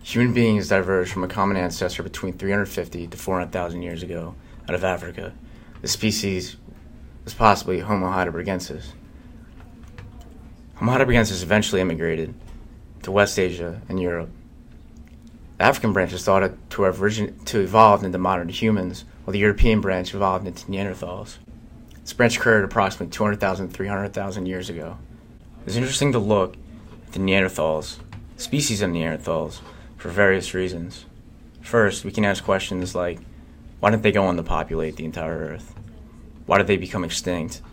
Human beings diverged from a common ancestor between 350 to 400,000 years ago out of Africa. The species was possibly Homo heidelbergensis. Homo heidelbergensis eventually immigrated to West Asia and Europe. The African branch is thought to have evolved into modern humans, while the European branch evolved into Neanderthals. This branch occurred approximately 200,000 to 300,000 years ago. It's interesting to look at the Neanderthals, species of Neanderthals, for various reasons. First, we can ask questions like, why didn't they go on to populate the entire Earth? Why did they become extinct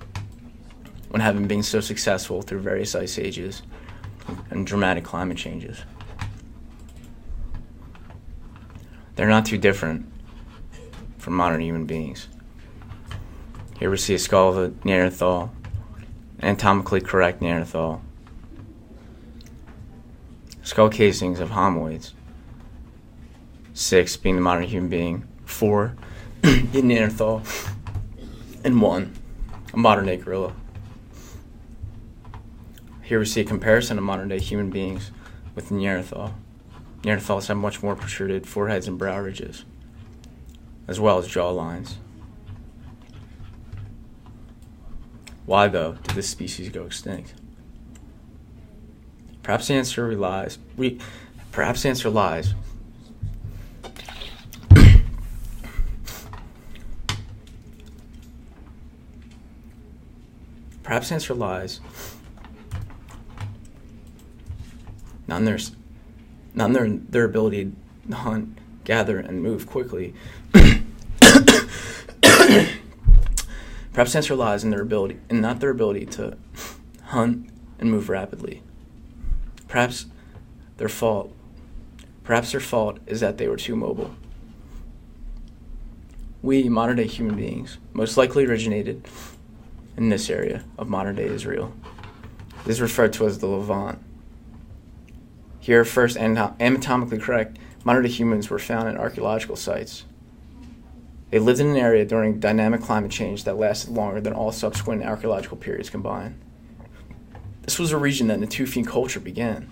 when having been so successful through various ice ages and dramatic climate changes? They're not too different from modern human beings. Here we see a skull of a Neanderthal, anatomically correct Neanderthal, skull casings of homoids, 6 being the modern human being, 4 the Neanderthal, and 1 a modern-day gorilla. Here we see a comparison of modern-day human beings with the Neanderthal. Neanderthals have much more protruded foreheads and brow ridges, as well as jaw lines. Why, though, did this species go extinct? Perhaps the answer lies. Perhaps the answer lies not in their ability to hunt, gather, and move quickly. Perhaps the answer lies in not their ability to hunt and move rapidly. Perhaps their fault is that they were too mobile. We, modern-day human beings, most likely originated in this area of modern-day Israel. This is referred to as the Levant. Here, first anatomically correct, modern-day humans were found in archaeological sites. They lived in an area during dynamic climate change that lasted longer than all subsequent archaeological periods combined. This was a region that Natufian culture began.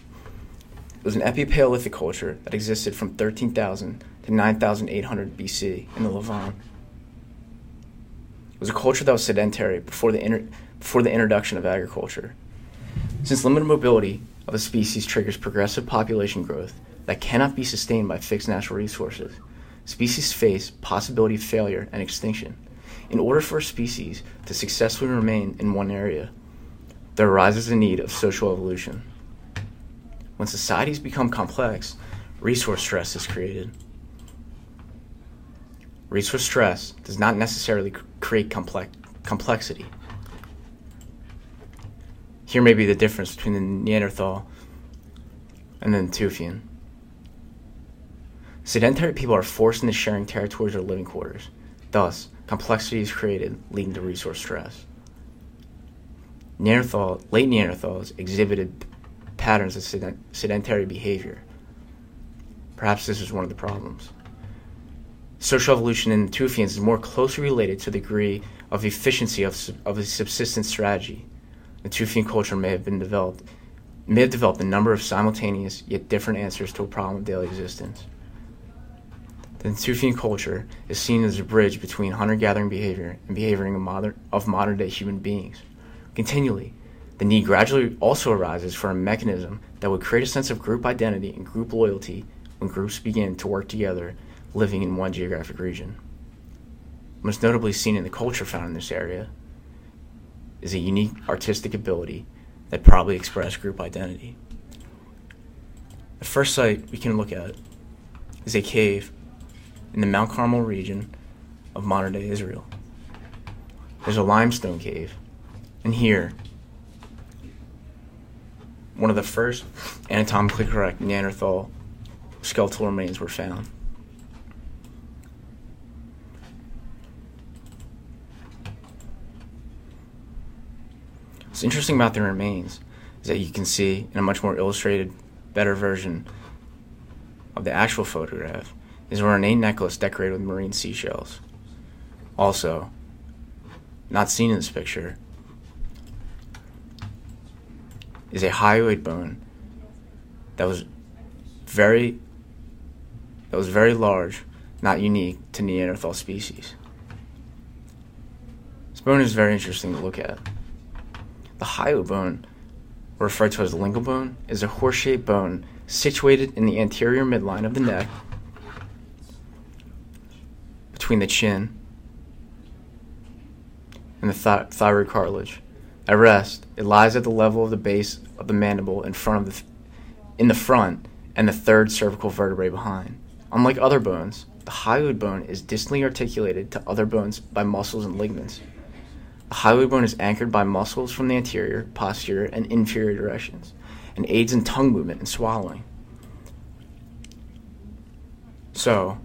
It was an Epipaleolithic culture that existed from 13,000 to 9,800 BC in the Levant. It was a culture that was sedentary before the introduction of agriculture. Since limited mobility of a species triggers progressive population growth that cannot be sustained by fixed natural resources, species face possibility of failure and extinction. In order for a species to successfully remain in one area, there arises a need of social evolution. When societies become complex, resource stress is created. Resource stress does not necessarily create complexity. Here may be the difference between the Neanderthal and the Natufian. Sedentary people are forced into sharing territories or living quarters. Thus, complexity is created, leading to resource stress. Late Neanderthals exhibited patterns of sedentary behavior. Perhaps this is one of the problems. Social evolution in Natufians is more closely related to the degree of efficiency of a subsistence strategy. Natufian culture may have developed a number of simultaneous yet different answers to a problem of daily existence. The Natufian culture is seen as a bridge between hunter-gathering behavior and behavioring of modern-day human beings. Continually, the need gradually also arises for a mechanism that would create a sense of group identity and group loyalty when groups begin to work together, living in one geographic region. Most notably seen in the culture found in this area is a unique artistic ability that probably expressed group identity. The first site we can look at is a cave in the Mount Carmel region of modern-day Israel. There's a limestone cave, and here, one of the first anatomically correct Neanderthal skeletal remains were found. What's interesting about the remains is that you can see in a much more illustrated, better version of the actual photograph is a ornate necklace decorated with marine seashells. Also, not seen in this picture, is a hyoid bone that was very that was very large, not unique to Neanderthal species. This bone is very interesting to look at. The hyoid bone, referred to as the lingual bone, is a horse-shaped bone situated in the anterior midline of the neck, between the chin and the thyroid cartilage. At rest, it lies at the level of the base of the mandible in the front and the third cervical vertebrae behind. Unlike other bones, the hyoid bone is distantly articulated to other bones by muscles and ligaments. The hyoid bone is anchored by muscles from the anterior, posterior, and inferior directions, and aids in tongue movement and swallowing. So,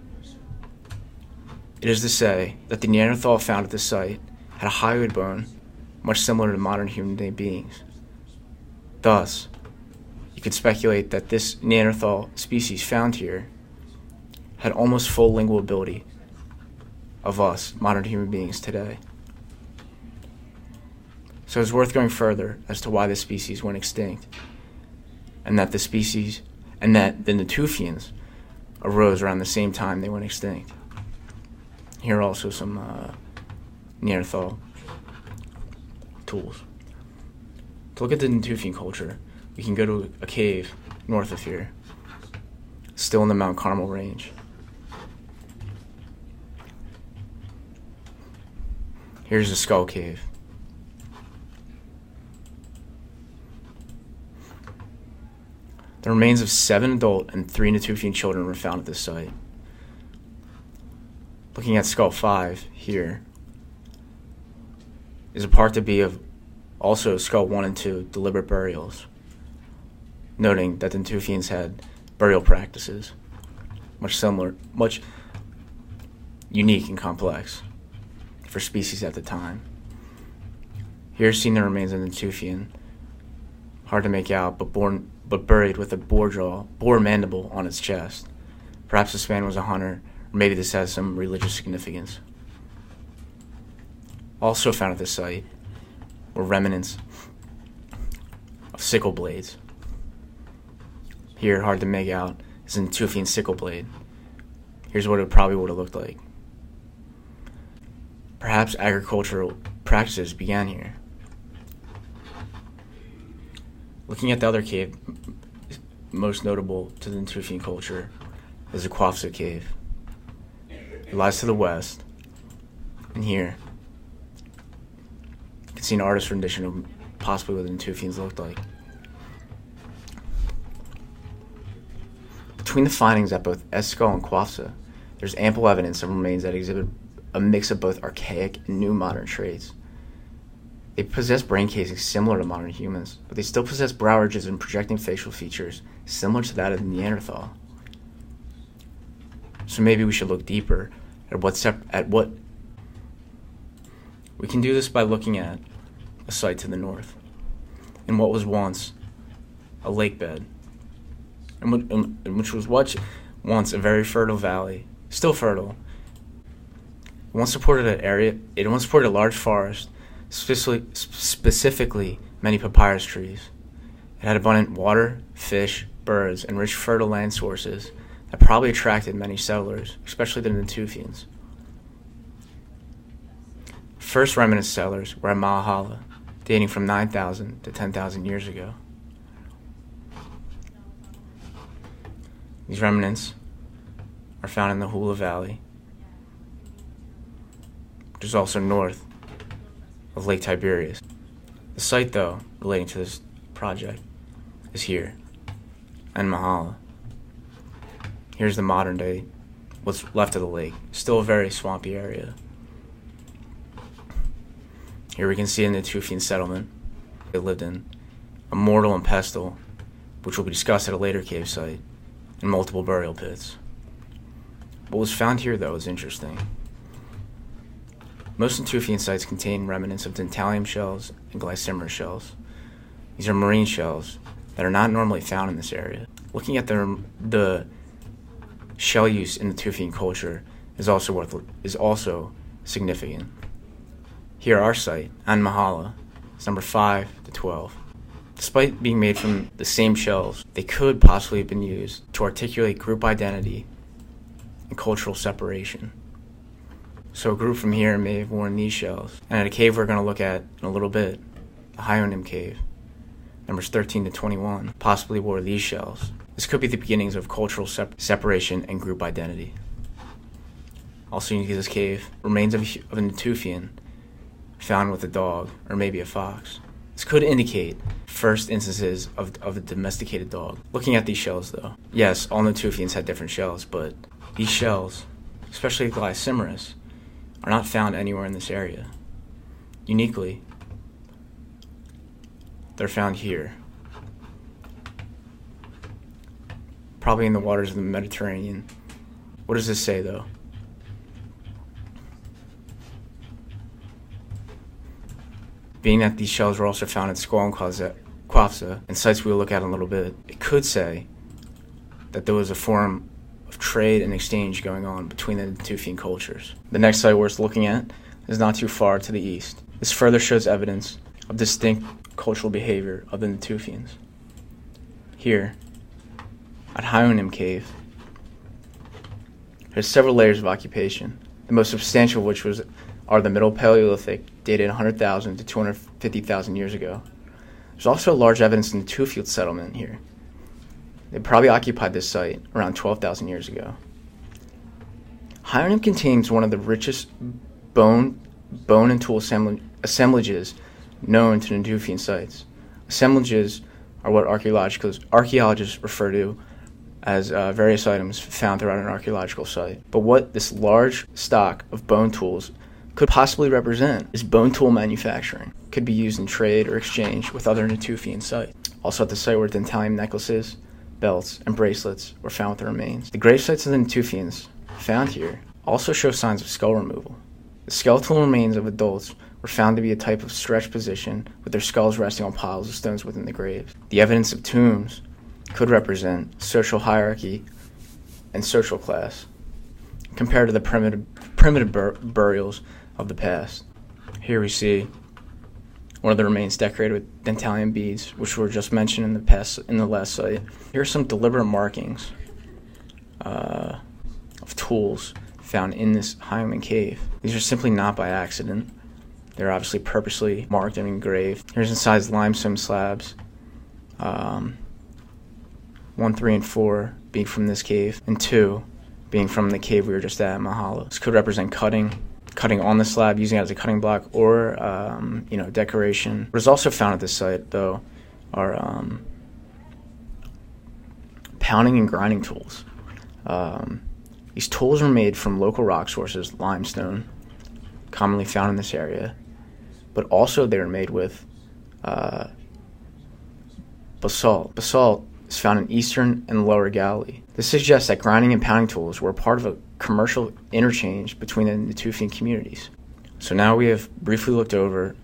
it is to say that the Neanderthal found at this site had a hyoid bone much similar to modern human beings. Thus, you could speculate that this Neanderthal species found here had almost full lingual ability of us, modern human beings, today. So it's worth going further as to why this species went extinct, and that the Natufians arose around the same time they went extinct. Here are also some Neanderthal tools. To look at the Natufian culture, we can go to a cave north of here, still in the Mount Carmel range. Here's the skull cave. The remains of 7 adult and 3 Natufian children were found at this site. Looking at skull 5 here is a part to be of also skull 1 and 2 deliberate burials, noting that the Natufians had burial practices much unique and complex for species at the time. Here seen the remains of the Natufian, hard to make out, but buried with a boar mandible on its chest. Perhaps this man was a hunter, or maybe this has some religious significance. Also found at this site were remnants of sickle blades. Here, hard to make out, is a Natufian sickle blade. Here's what it probably would have looked like. Perhaps agricultural practices began here. Looking at the other cave, most notable to the Natufian culture is the Quafsa cave. It lies to the west, and here you can see an artist's rendition of possibly what the Natufians looked like. Between the findings at both Esco and Quafsa, there's ample evidence of remains that exhibit a mix of both archaic and new modern traits. They possess brain casings similar to modern humans, but they still possess brow ridges and projecting facial features similar to that of the Neanderthal. So maybe we should look deeper at what. We can do this by looking at a site to the north, in what was once a lake bed, and which was once a very fertile valley, still fertile. It once supported a large forest, specifically many papyrus trees. It had abundant water, fish, birds, and rich fertile land sources that probably attracted many settlers, especially the Natufians. First remnant settlers were at Mahala, dating from 9,000 to 10,000 years ago. These remnants are found in the Hula Valley, which is also north of Lake Tiberias. The site, though, relating to this project is here, in Mahala. Here's the modern day, what's left of the lake. Still a very swampy area. Here we can see a Natufian settlement they lived in, a mortar and pestle, which will be discussed at a later cave site, and multiple burial pits. What was found here, though, is interesting. Most Natufian sites contain remnants of dentalium shells and glycemmer shells. These are marine shells that are not normally found in this area. Looking at the shell use in Natufian culture is also significant. Here, our site, An Mahala, is number 5 to 12. Despite being made from the same shells, they could possibly have been used to articulate group identity and cultural separation. So a group from here may have worn these shells. And at a cave we're going to look at in a little bit, the Hyonim cave, numbers 13 to 21, possibly wore these shells. This could be the beginnings of cultural separation and group identity. Also unique to this cave, remains of a Natufian found with a dog, or maybe a fox. This could indicate first instances of a domesticated dog. Looking at these shells though, yes, all Natufians had different shells, but these shells, especially Glycymeris, are not found anywhere in this area. Uniquely, they're found here, probably in the waters of the Mediterranean. What does this say though? Being that these shells were also found in Squal and Quafsa, and sites we'll look at in a little bit, it could say that there was a form of trade and exchange going on between the Natufian cultures. The next site worth looking at is not too far to the east. This further shows evidence of distinct cultural behavior of the Natufians. Here, at Hyonim Cave, there's several layers of occupation, the most substantial of which are the Middle Paleolithic, dated 100,000 to 250,000 years ago. There's also large evidence in the Tufield settlement here. They probably occupied this site around 12,000 years ago. Hyonim contains one of the richest bone and tool assemblages known to Natufian sites. Assemblages are what archaeologists refer to as various items found throughout an archaeological site. But what this large stock of bone tools could possibly represent is bone tool manufacturing. Could be used in trade or exchange with other Natufian sites. Also at the site were dentalium necklaces, belts, and bracelets were found with the remains. The grave sites of the Natufians found here also show signs of skull removal. The skeletal remains of adults were found to be a type of stretched position with their skulls resting on piles of stones within the graves. The evidence of tombs could represent social hierarchy and social class compared to the primitive burials of the past. Here we see one of the remains decorated with dentalium beads, which were just mentioned in the last site. Here are some deliberate markings of tools found in this Hyonim cave. These are simply not by accident. They're obviously purposely marked and engraved. Here's incised limestone slabs, 1, 3, and 4 being from this cave, and 2 being from the cave we were just at Mahalo. This could represent cutting on the slab, using it as a cutting block, or decoration. What is also found at this site, though, are pounding and grinding tools. These tools are made from local rock sources, limestone, commonly found in this area, but also they are made with basalt. Basalt is found in eastern and lower Galilee. This suggests that grinding and pounding tools were part of a commercial interchange between the Natufian communities. So now we have briefly looked over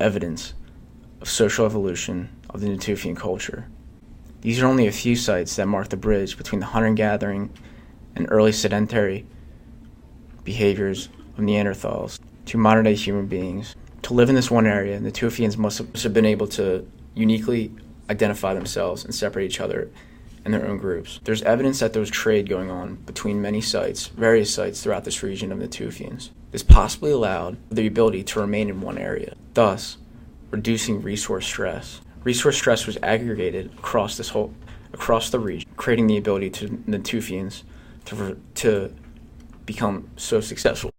evidence of social evolution of the Natufian culture. These are only a few sites that mark the bridge between the hunter-gathering and early sedentary behaviors of Neanderthals to modern-day human beings. To live in this one area, the Natufians must have been able to uniquely identify themselves and separate each other in their own groups. There's evidence that there was trade going on between various sites throughout this region of the Natufians. This possibly allowed the ability to remain in one area, thus reducing resource stress. Resource stress was aggregated across the region, creating the ability to the Natufians to become so successful.